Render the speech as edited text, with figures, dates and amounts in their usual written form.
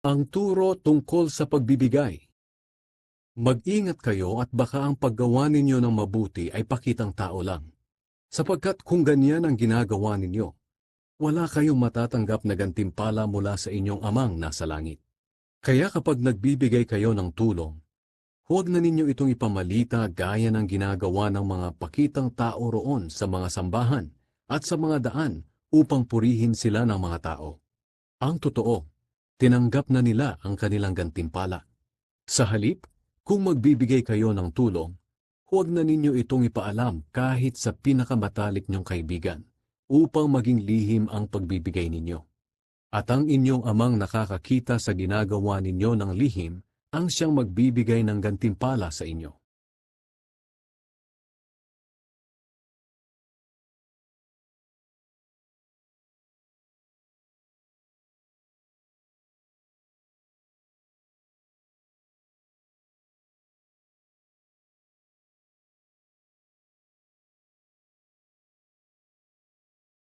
Ang turo tungkol sa pagbibigay. Mag-ingat kayo at baka ang paggawa ninyo ng mabuti ay pakitang tao lang. Sapagkat kung ganyan ang ginagawa ninyo, wala kayong matatanggap na gantimpala mula sa inyong amang nasa langit. Kaya kapag nagbibigay kayo ng tulong, huwag na ninyo itong ipamalita gaya ng ginagawa ng mga pakitang tao roon sa mga sambahan at sa mga daan upang purihin sila ng mga tao. Ang totoo, tinanggap na nila ang kanilang gantimpala. Sa halip, kung magbibigay kayo ng tulong, huwag na ninyo itong ipaalam kahit sa pinakamatalik niyong kaibigan, upang maging lihim ang pagbibigay ninyo. At ang inyong amang nakakakita sa ginagawa ninyo ng lihim, ang siyang magbibigay ng gantimpala sa inyo.